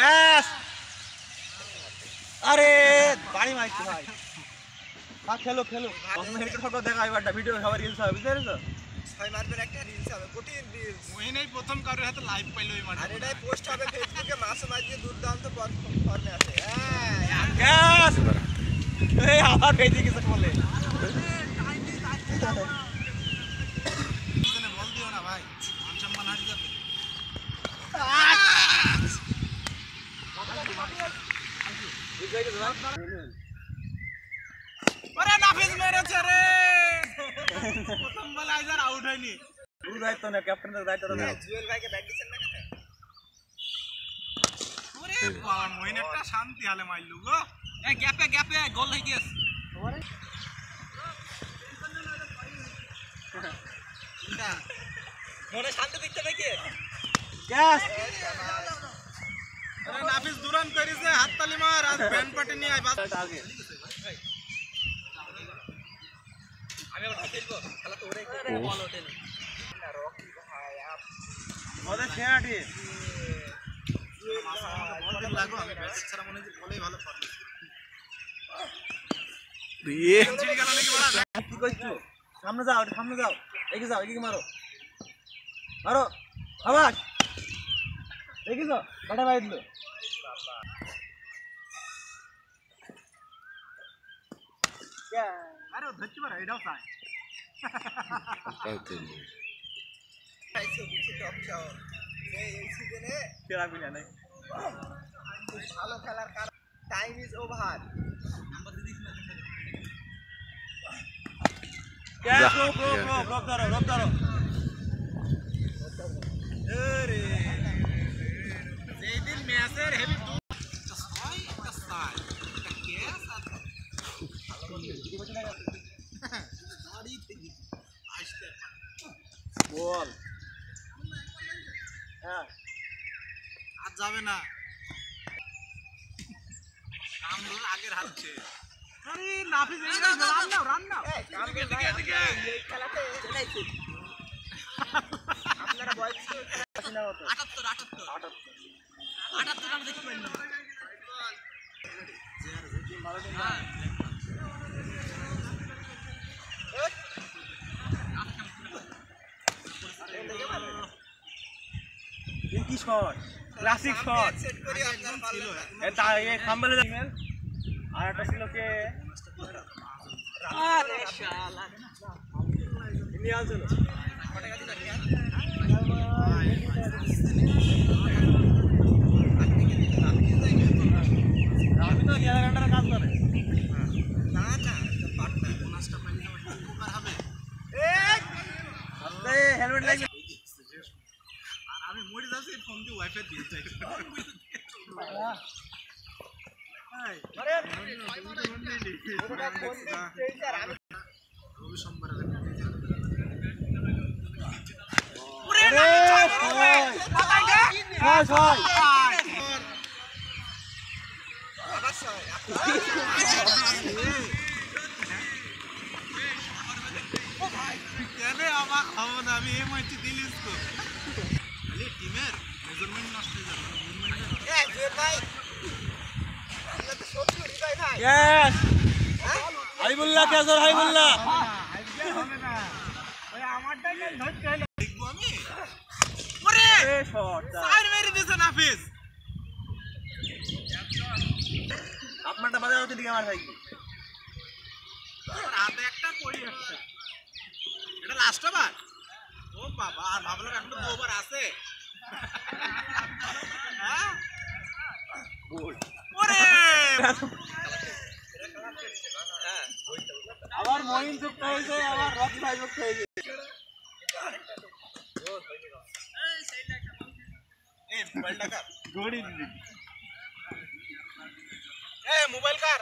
cash আরে বাড়ি মারছে ভাই খেলো খেলো দেখা এবারটা ভিডিও সবার রিলস হবে বুঝতে পেরেছো ছয় মারবেন একটা রিলস হবে কোটি রিলস ওইনেই প্রথম কারোর হাতে লাইভ পাইলো এই মাঠে আর এটাই পোস্ট হবে ফেসবুকে মাসে মাঝে দুর্দান্ত ফর্মে আছে হ্যাঁ ক্যাশ এই আবার ভেজে কিছু বলে বল দিও না ভাই মান সম্মান হারিয়ে যাবে আরে নাফিজ মেরেছে রে প্রথম বল আইজার আউট হয়নি পুরো দায়িত্ব না ক্যাপ্টেনের দায়িত্ব না জুয়েল ভাইকে ব্যাট দিছেন না কেন ওরে বাবা মইন একটা শান্তি হালে মাইলু গো এই গ্যাপে গোল হয়ে গেছে মনে শান্তি দিতে নাকি গ্যাস আরে নাফিস দুরান করিছে হাততালি মার আজ ব্যান্ড পার্টি নিয়ে আই বাস আগে আমি ওটা খেলবো খেলা তো ওরে বল ওঠে না রকি ভাই আপ ওদের খেয়াটি বল দিন লাগো আমি ব্যাট ছাড়া মনে হচ্ছে বলেই ভালো ফর্ম দিয়ে সেঞ্চুরি গেল নাকি বড় কি কইছো সামনে যাও এগিয়ে মারো আবার দেখিছো কাটা বাইর দিল क्या अरे धच्ची मारा एडाও চাই ऐसे टॉप चाও এই সিজনে খেলা বিনা নাই ভালো খেলার কারণ টাইম ইজ ওভার নাম্বার দিদিস না क्या রব ধরো আরে এই দিন ম্যাচের হেভি বল হ্যাঁ আজ যাবে না কামরুল আগের হাতছে আরে নাফিস রান নাও এদিকে এই খেলাতে চলাইছে আপনারা বয়স আছে না কত 78 রান দেখতে পাইল না কি শট ক্লাসিক শট সেট করি আপনার ছিল এটা এই খাম্বালে ইমেল আর একটা ছিল কে আরে শালা নিয়ে আসলো কটা গাড়ি না আমি তো 11 ঘন্টার কাজ করে না পার্টনার বোনাসটা পাইলে উপকার হবে এক আপনি হেলমেট লাগবে আমি মরে যাচ্ছি ফোন দিয়ে ওয়াইফাই দিয়ে যাই আরে রবি সোমবার ওরে কেনে আমার খাবো না আমি এই ম্যাচে দিলিস তো খালি টিমের মেজারমেন্ট নষ্ট হয়ে যাবে মুভমেন্ট এই জুয়েল ভাই এটা তো সত্যি হৃদয় ভাই यस হাবিবুল্লাহ কেসর হাবিবুল্লাহ আইডিয়া হবে না ওই আমারটাই না ধরতে হলো দেখবো আমি ওরে এই শট সাইড মেরে দিছে নাফিস আপনারটা বাজার হতে দিকে আমার ভাই রাতে একটা কই একটা এটা লাস্ট ওভার ও বাবা আর ভাবলাম এখন দুবার আছে হ্যাঁ ওরে আবার মহিন যুক্ত হয়েছে আবার রকি ভাই যুক্ত হয়েছে এই মোবাইলটা কার ঘড়ি দিদি এই মোবাইল কার